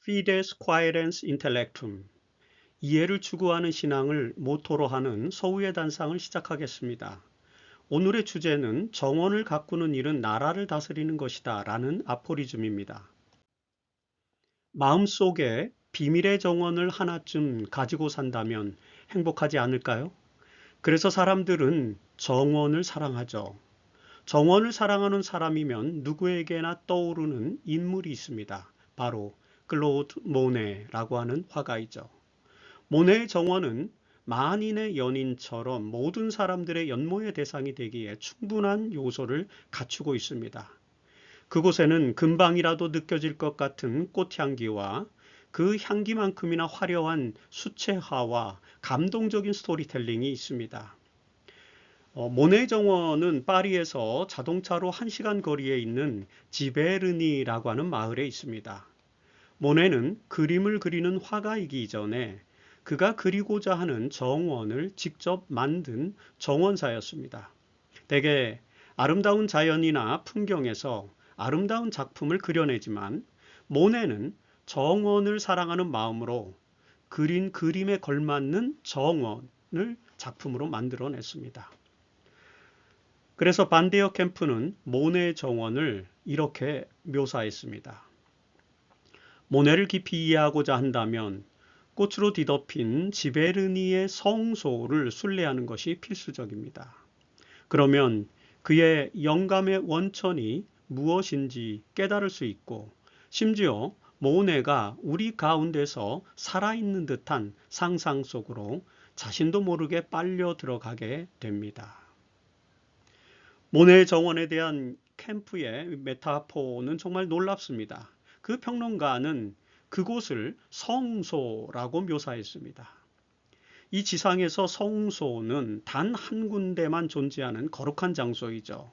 Fides Quaerens Intellectum, 이해를 추구하는 신앙을 모토로 하는 서우의 단상을 시작하겠습니다. 오늘의 주제는 정원을 가꾸는 일은 나라를 다스리는 것이다 라는 아포리즘입니다. 마음속에 비밀의 정원을 하나쯤 가지고 산다면 행복하지 않을까요? 그래서 사람들은 정원을 사랑하죠. 정원을 사랑하는 사람이면 누구에게나 떠오르는 인물이 있습니다. 바로 클로드 모네라고 하는 화가이죠. 모네의 정원은 만인의 연인처럼 모든 사람들의 연모의 대상이 되기에 충분한 요소를 갖추고 있습니다. 그곳에는 금방이라도 느껴질 것 같은 꽃향기와 그 향기만큼이나 화려한 수채화와 감동적인 스토리텔링이 있습니다. 모네 정원은 파리에서 자동차로 1시간 거리에 있는 지베르니라고 하는 마을에 있습니다. 모네는 그림을 그리는 화가이기 이전에 그가 그리고자 하는 정원을 직접 만든 정원사였습니다. 대개 아름다운 자연이나 풍경에서 아름다운 작품을 그려내지만 모네는 정원을 사랑하는 마음으로 그린 그림에 걸맞는 정원을 작품으로 만들어냈습니다. 그래서 반데어 캠프는 모네 정원을 이렇게 묘사했습니다. 모네를 깊이 이해하고자 한다면 꽃으로 뒤덮인 지베르니의 성소를 순례하는 것이 필수적입니다. 그러면 그의 영감의 원천이 무엇인지 깨달을 수 있고 심지어 모네가 우리 가운데서 살아있는 듯한 상상 속으로 자신도 모르게 빨려 들어가게 됩니다. 모네 정원에 대한 캠프의 메타포는 정말 놀랍습니다. 그 평론가는 그곳을 성소라고 묘사했습니다. 이 지상에서 성소는 단 한 군데만 존재하는 거룩한 장소이죠.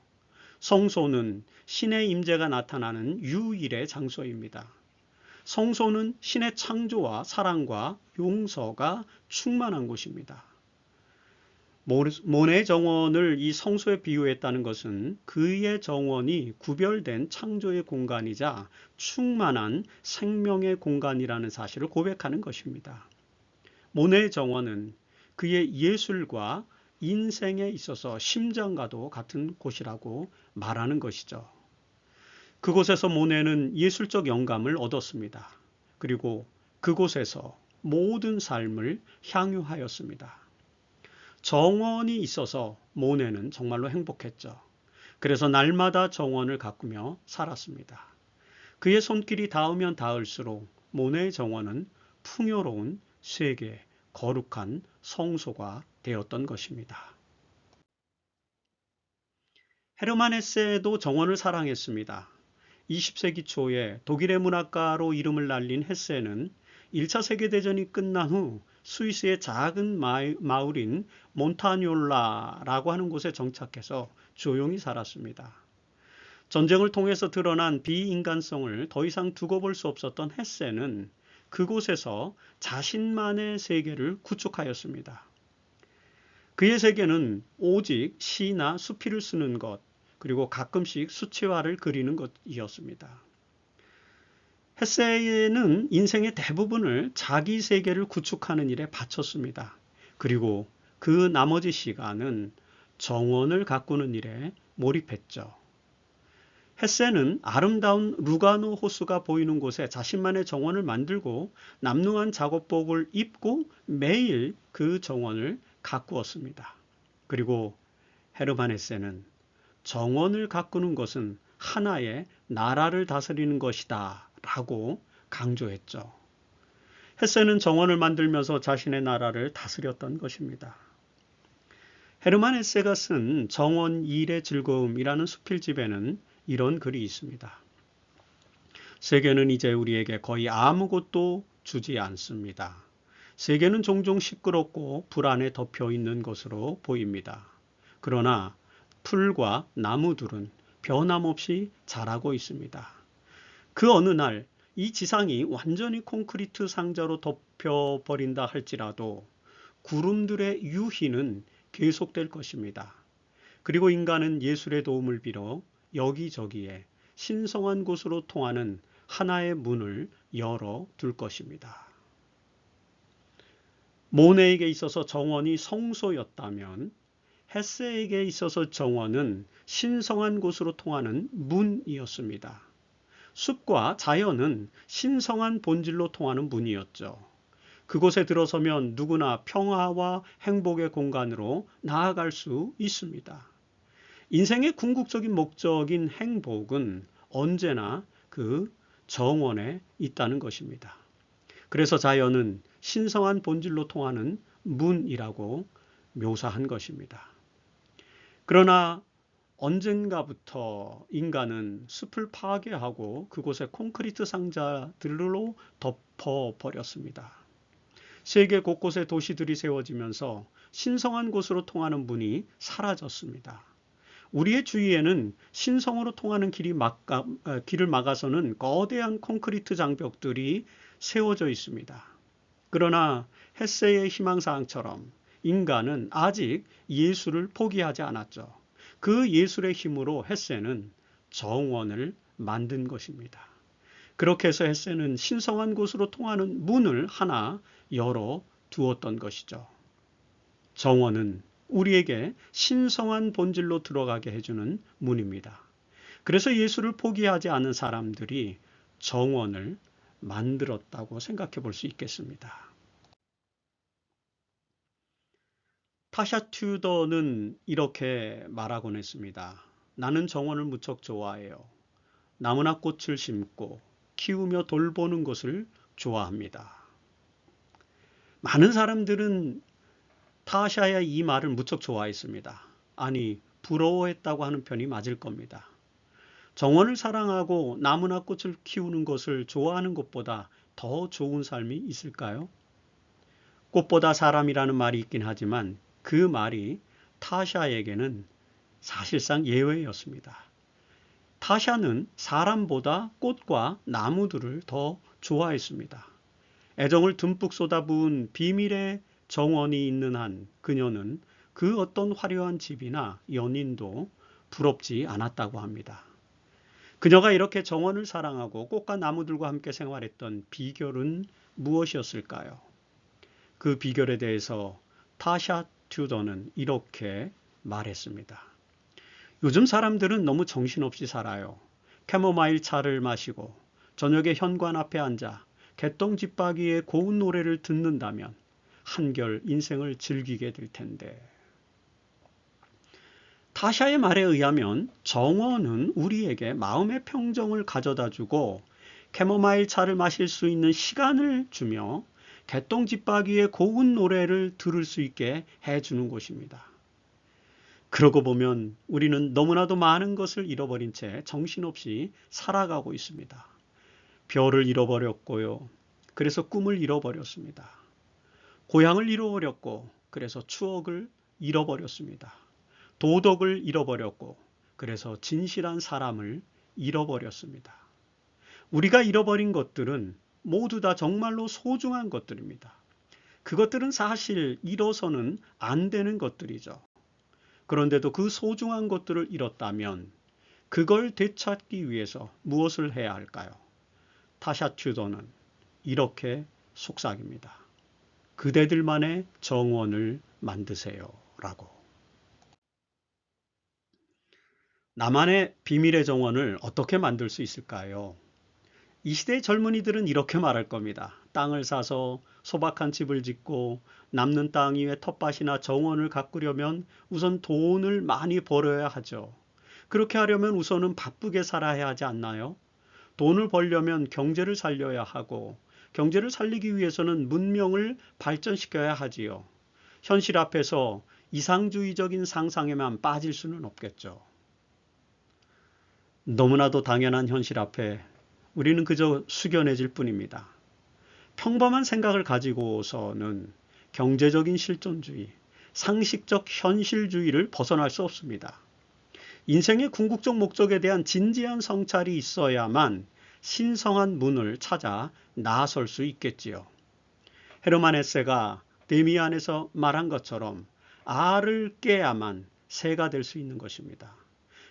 성소는 신의 임재가 나타나는 유일의 장소입니다. 성소는 신의 창조와 사랑과 용서가 충만한 곳입니다. 모네 정원을 이 성소에 비유했다는 것은 그의 정원이 구별된 창조의 공간이자 충만한 생명의 공간이라는 사실을 고백하는 것입니다. 모네 정원은 그의 예술과 인생에 있어서 심장과도 같은 곳이라고 말하는 것이죠. 그곳에서 모네는 예술적 영감을 얻었습니다. 그리고 그곳에서 모든 삶을 향유하였습니다. 정원이 있어서 모네는 정말로 행복했죠. 그래서 날마다 정원을 가꾸며 살았습니다. 그의 손길이 닿으면 닿을수록 모네의 정원은 풍요로운 세계, 거룩한 성소가 되었던 것입니다. 헤르만 헤세도 정원을 사랑했습니다. 20세기 초에 독일의 문학가로 이름을 날린 헤세는 1차 세계대전이 끝난 후 스위스의 작은 마을인 몬타뇰라라고 하는 곳에 정착해서 조용히 살았습니다. 전쟁을 통해서 드러난 비인간성을 더 이상 두고 볼 수 없었던 헤세는 그곳에서 자신만의 세계를 구축하였습니다. 그의 세계는 오직 시나 수필을 쓰는 것, 그리고 가끔씩 수채화를 그리는 것이었습니다. 헤세는 인생의 대부분을 자기 세계를 구축하는 일에 바쳤습니다. 그리고 그 나머지 시간은 정원을 가꾸는 일에 몰입했죠. 헤세는 아름다운 루가노 호수가 보이는 곳에 자신만의 정원을 만들고 남루한 작업복을 입고 매일 그 정원을 가꾸었습니다. 그리고 헤르만 헤세는 정원을 가꾸는 것은 하나의 나라를 다스리는 것이다 라고 강조했죠. 헤세는 정원을 만들면서 자신의 나라를 다스렸던 것입니다. 헤르만 헤세가 쓴 정원 일의 즐거움이라는 수필집에는 이런 글이 있습니다. 세계는 이제 우리에게 거의 아무것도 주지 않습니다. 세계는 종종 시끄럽고 불안에 덮여 있는 것으로 보입니다. 그러나 풀과 나무들은 변함없이 자라고 있습니다. 그 어느 날 이 지상이 완전히 콘크리트 상자로 덮여버린다 할지라도 구름들의 유희는 계속될 것입니다. 그리고 인간은 예술의 도움을 빌어 여기저기에 신성한 곳으로 통하는 하나의 문을 열어둘 것입니다. 모네에게 있어서 정원이 성소였다면 헤세에게 있어서 정원은 신성한 곳으로 통하는 문이었습니다. 숲과 자연은 신성한 본질로 통하는 문이었죠. 그곳에 들어서면 누구나 평화와 행복의 공간으로 나아갈 수 있습니다. 인생의 궁극적인 목적인 행복은 언제나 그 정원에 있다는 것입니다. 그래서 자연은 신성한 본질로 통하는 문이라고 묘사한 것입니다. 그러나 언젠가부터 인간은 숲을 파괴하고 그곳에 콘크리트 상자들로 덮어버렸습니다. 세계 곳곳에 도시들이 세워지면서 신성한 곳으로 통하는 문이 사라졌습니다. 우리의 주위에는 신성으로 통하는 길을 막아서는 거대한 콘크리트 장벽들이 세워져 있습니다. 그러나 헤세의 희망사항처럼 인간은 아직 예술을 포기하지 않았죠. 그 예술의 힘으로 헤세는 정원을 만든 것입니다. 그렇게 해서 헤세는 신성한 곳으로 통하는 문을 하나 열어 두었던 것이죠. 정원은 우리에게 신성한 본질로 들어가게 해주는 문입니다. 그래서 예술을 포기하지 않은 사람들이 정원을 만들었다고 생각해 볼 수 있겠습니다. 타샤 튜더는 이렇게 말하곤 했습니다. 나는 정원을 무척 좋아해요. 나무나 꽃을 심고 키우며 돌보는 것을 좋아합니다. 많은 사람들은 타샤의 이 말을 무척 좋아했습니다. 아니, 부러워했다고 하는 편이 맞을 겁니다. 정원을 사랑하고 나무나 꽃을 키우는 것을 좋아하는 것보다 더 좋은 삶이 있을까요? 꽃보다 사람이라는 말이 있긴 하지만 그 말이 타샤에게는 사실상 예외였습니다. 타샤는 사람보다 꽃과 나무들을 더 좋아했습니다. 애정을 듬뿍 쏟아부은 비밀의 정원이 있는 한 그녀는 그 어떤 화려한 집이나 연인도 부럽지 않았다고 합니다. 그녀가 이렇게 정원을 사랑하고 꽃과 나무들과 함께 생활했던 비결은 무엇이었을까요? 그 비결에 대해서 타샤 튜더는 이렇게 말했습니다. 요즘 사람들은 너무 정신없이 살아요. 캐모마일 차를 마시고 저녁에 현관 앞에 앉아 개똥집박이의 고운 노래를 듣는다면 한결 인생을 즐기게 될 텐데. 타샤의 말에 의하면 정원은 우리에게 마음의 평정을 가져다 주고 캐모마일 차를 마실 수 있는 시간을 주며 개똥집박이의 고운 노래를 들을 수 있게 해주는 곳입니다. 그러고 보면 우리는 너무나도 많은 것을 잃어버린 채 정신없이 살아가고 있습니다. 별을 잃어버렸고요. 그래서 꿈을 잃어버렸습니다. 고향을 잃어버렸고 그래서 추억을 잃어버렸습니다. 도덕을 잃어버렸고 그래서 진실한 사람을 잃어버렸습니다. 우리가 잃어버린 것들은 모두 다 정말로 소중한 것들입니다. 그것들은 사실 잃어서는 안 되는 것들이죠. 그런데도 그 소중한 것들을 잃었다면 그걸 되찾기 위해서 무엇을 해야 할까요? 타샤 튜더는 이렇게 속삭입니다. 그대들만의 정원을 만드세요. 라고. 나만의 비밀의 정원을 어떻게 만들 수 있을까요? 이 시대의 젊은이들은 이렇게 말할 겁니다. 땅을 사서 소박한 집을 짓고 남는 땅 위에 텃밭이나 정원을 가꾸려면 우선 돈을 많이 벌어야 하죠. 그렇게 하려면 우선은 바쁘게 살아야 하지 않나요? 돈을 벌려면 경제를 살려야 하고 경제를 살리기 위해서는 문명을 발전시켜야 하지요. 현실 앞에서 이상주의적인 상상에만 빠질 수는 없겠죠. 너무나도 당연한 현실 앞에 우리는 그저 숙연해질 뿐입니다. 평범한 생각을 가지고서는 경제적인 실존주의, 상식적 현실주의를 벗어날 수 없습니다. 인생의 궁극적 목적에 대한 진지한 성찰이 있어야만 신성한 문을 찾아 나설 수 있겠지요. 헤르만 헤세가 데미안에서 말한 것처럼 알을 깨야만 새가 될 수 있는 것입니다.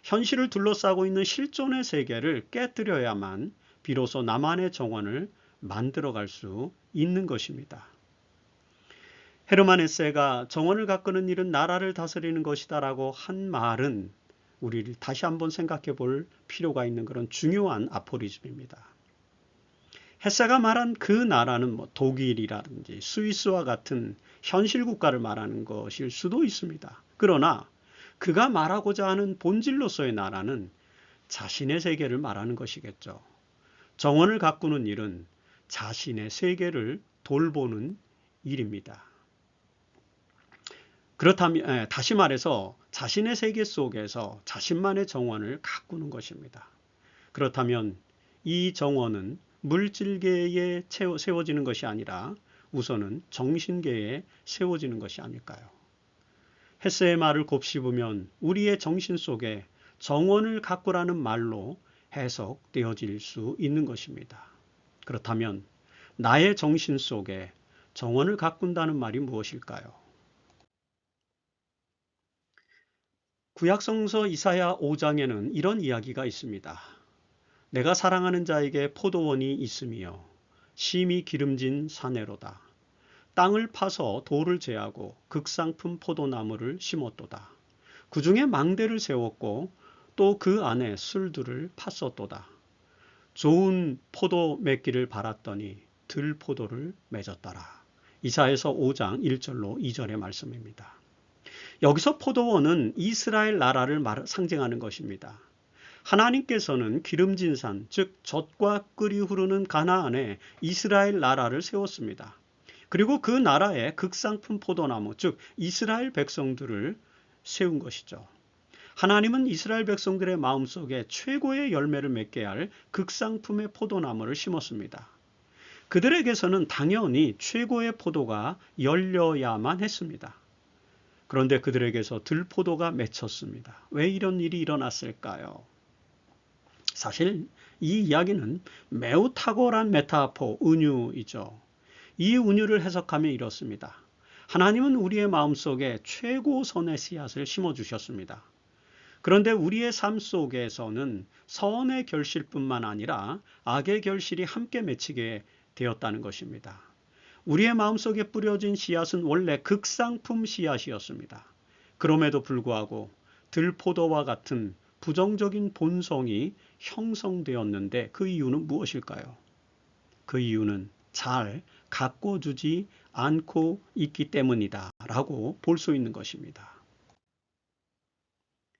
현실을 둘러싸고 있는 실존의 세계를 깨뜨려야만 비로소 나만의 정원을 만들어갈 수 있는 것입니다. 헤르만 헤세가 정원을 가꾸는 일은 나라를 다스리는 것이다 라고 한 말은 우리를 다시 한번 생각해 볼 필요가 있는 그런 중요한 아포리즘입니다. 헤세가 말한 그 나라는 독일이라든지 스위스와 같은 현실 국가를 말하는 것일 수도 있습니다. 그러나 그가 말하고자 하는 본질로서의 나라는 자신의 세계를 말하는 것이겠죠. 정원을 가꾸는 일은 자신의 세계를 돌보는 일입니다. 그렇다면 다시 말해서 자신의 세계 속에서 자신만의 정원을 가꾸는 것입니다. 그렇다면 이 정원은 물질계에 세워지는 것이 아니라 우선은 정신계에 세워지는 것이 아닐까요? 헤세의 말을 곱씹으면 우리의 정신 속에 정원을 가꾸라는 말로 해석되어질 수 있는 것입니다. 그렇다면 나의 정신 속에 정원을 가꾼다는 말이 무엇일까요? 구약성서 이사야 5장에는 이런 이야기가 있습니다. 내가 사랑하는 자에게 포도원이 있으며 심히 기름진 사내로다. 땅을 파서 돌을 제하고 극상품 포도나무를 심었도다. 그 중에 망대를 세웠고 또 그 안에 술들을 팠었도다. 좋은 포도 맺기를 바랐더니 들포도를 맺었더라. 이사야서 5장 1절로 2절의 말씀입니다. 여기서 포도원은 이스라엘 나라를 상징하는 것입니다. 하나님께서는 기름진 산, 즉 젖과 꿀이 흐르는 가나안에 이스라엘 나라를 세웠습니다. 그리고 그 나라에 극상품 포도나무, 즉 이스라엘 백성들을 세운 것이죠. 하나님은 이스라엘 백성들의 마음속에 최고의 열매를 맺게 할 극상품의 포도나무를 심었습니다. 그들에게서는 당연히 최고의 포도가 열려야만 했습니다. 그런데 그들에게서 들포도가 맺혔습니다. 왜 이런 일이 일어났을까요? 사실 이 이야기는 매우 탁월한 메타포, 은유이죠. 이 은유를 해석하면 이렇습니다. 하나님은 우리의 마음속에 최고선의 씨앗을 심어주셨습니다. 그런데 우리의 삶 속에서는 선의 결실뿐만 아니라 악의 결실이 함께 맺히게 되었다는 것입니다. 우리의 마음속에 뿌려진 씨앗은 원래 극상품 씨앗이었습니다. 그럼에도 불구하고 들포도와 같은 부정적인 본성이 형성되었는데 그 이유는 무엇일까요? 그 이유는 잘 가꿔주지 않고 있기 때문이다 라고 볼 수 있는 것입니다.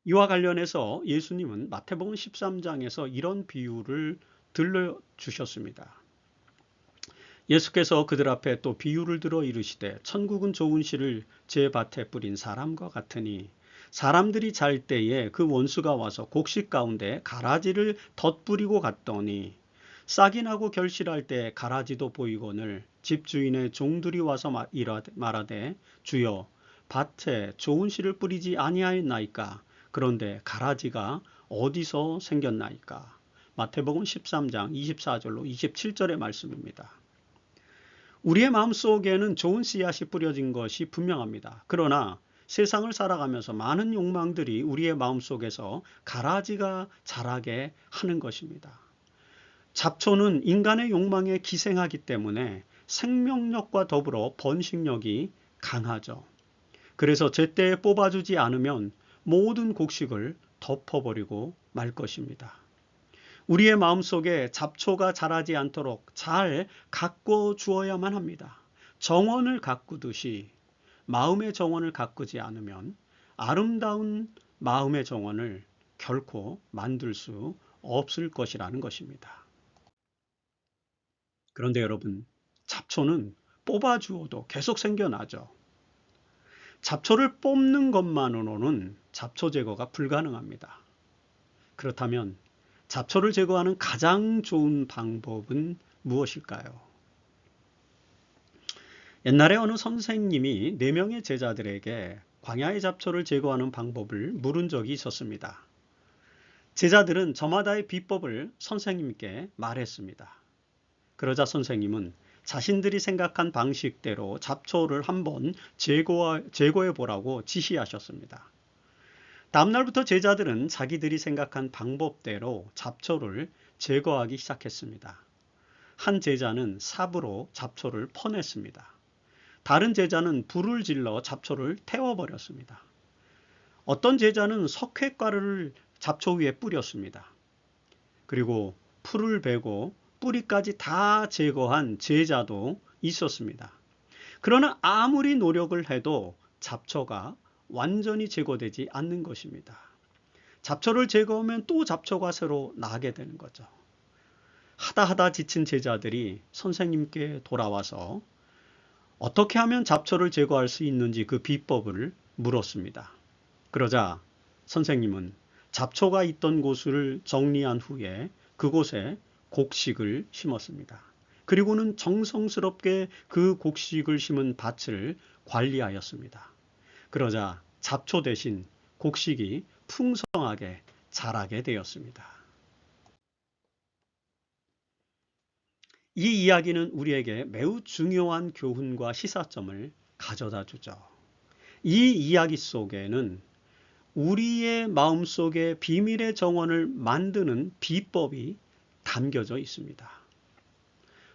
이와 관련해서 예수님은 마태복음 13장에서 이런 비유를 들려주셨습니다. 예수께서 그들 앞에 또 비유를 들어 이르시되 천국은 좋은 씨를 제 밭에 뿌린 사람과 같으니 사람들이 잘 때에 그 원수가 와서 곡식 가운데 가라지를 덧뿌리고 갔더니 싹이 나고 결실할 때 가라지도 보이거늘 집주인의 종들이 와서 말하되 주여 밭에 좋은 씨를 뿌리지 아니하였나이까 그런데 가라지가 어디서 생겼나이까. 마태복음 13장 24절로 27절의 말씀입니다. 우리의 마음속에는 좋은 씨앗이 뿌려진 것이 분명합니다. 그러나 세상을 살아가면서 많은 욕망들이 우리의 마음속에서 가라지가 자라게 하는 것입니다. 잡초는 인간의 욕망에 기생하기 때문에 생명력과 더불어 번식력이 강하죠. 그래서 제때에 뽑아주지 않으면 모든 곡식을 덮어버리고 말 것입니다. 우리의 마음속에 잡초가 자라지 않도록 잘 가꿔 주어야만 합니다. 정원을 가꾸듯이 마음의 정원을 가꾸지 않으면 아름다운 마음의 정원을 결코 만들 수 없을 것이라는 것입니다. 그런데 여러분, 잡초는 뽑아주어도 계속 생겨나죠. 잡초를 뽑는 것만으로는 잡초 제거가 불가능합니다. 그렇다면 잡초를 제거하는 가장 좋은 방법은 무엇일까요? 옛날에 어느 선생님이 4명의 제자들에게 광야의 잡초를 제거하는 방법을 물은 적이 있었습니다. 제자들은 저마다의 비법을 선생님께 말했습니다. 그러자 선생님은 자신들이 생각한 방식대로 잡초를 한번 제거해 보라고 지시하셨습니다. 다음날부터 제자들은 자기들이 생각한 방법대로 잡초를 제거하기 시작했습니다. 한 제자는 삽으로 잡초를 퍼냈습니다. 다른 제자는 불을 질러 잡초를 태워버렸습니다. 어떤 제자는 석회가루를 잡초 위에 뿌렸습니다. 그리고 풀을 베고 뿌리까지 다 제거한 제자도 있었습니다. 그러나 아무리 노력을 해도 잡초가 완전히 제거되지 않는 것입니다. 잡초를 제거하면 또 잡초가 새로 나게 되는 거죠. 하다 지친 제자들이 선생님께 돌아와서 어떻게 하면 잡초를 제거할 수 있는지 그 비법을 물었습니다. 그러자 선생님은 잡초가 있던 곳을 정리한 후에 그곳에 곡식을 심었습니다. 그리고는 정성스럽게 그 곡식을 심은 밭을 관리하였습니다. 그러자 잡초 대신 곡식이 풍성하게 자라게 되었습니다. 이 이야기는 우리에게 매우 중요한 교훈과 시사점을 가져다 주죠. 이 이야기 속에는 우리의 마음속에 비밀의 정원을 만드는 비법이 담겨져 있습니다.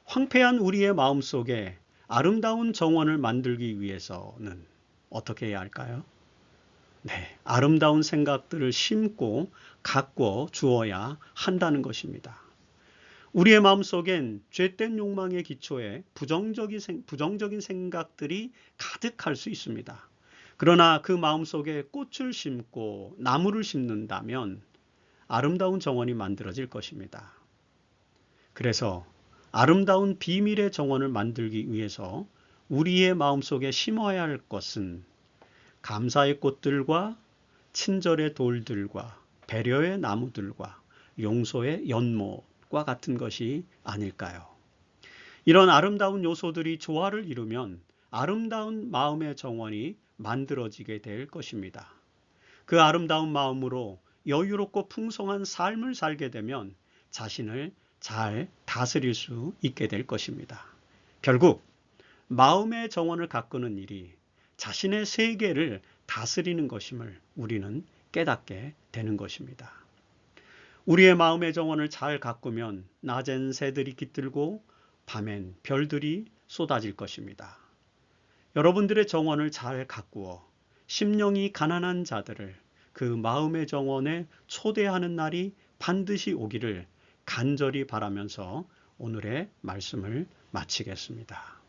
황폐한 우리의 마음속에 아름다운 정원을 만들기 위해서는 어떻게 해야 할까요? 네, 아름다운 생각들을 심고 가꿔 주어야 한다는 것입니다. 우리의 마음속엔 죄된 욕망의 기초에 부정적인 생각들이 가득할 수 있습니다. 그러나 그 마음속에 꽃을 심고 나무를 심는다면 아름다운 정원이 만들어질 것입니다. 그래서 아름다운 비밀의 정원을 만들기 위해서 우리의 마음속에 심어야 할 것은 감사의 꽃들과 친절의 돌들과 배려의 나무들과 용서의 연못과 같은 것이 아닐까요? 이런 아름다운 요소들이 조화를 이루면 아름다운 마음의 정원이 만들어지게 될 것입니다. 그 아름다운 마음으로 여유롭고 풍성한 삶을 살게 되면 자신을 잘 다스릴 수 있게 될 것입니다. 결국 마음의 정원을 가꾸는 일이 자신의 세계를 다스리는 것임을 우리는 깨닫게 되는 것입니다. 우리의 마음의 정원을 잘 가꾸면 낮엔 새들이 깃들고 밤엔 별들이 쏟아질 것입니다. 여러분들의 정원을 잘 가꾸어 심령이 가난한 자들을 그 마음의 정원에 초대하는 날이 반드시 오기를 간절히 바라면서 오늘의 말씀을 마치겠습니다.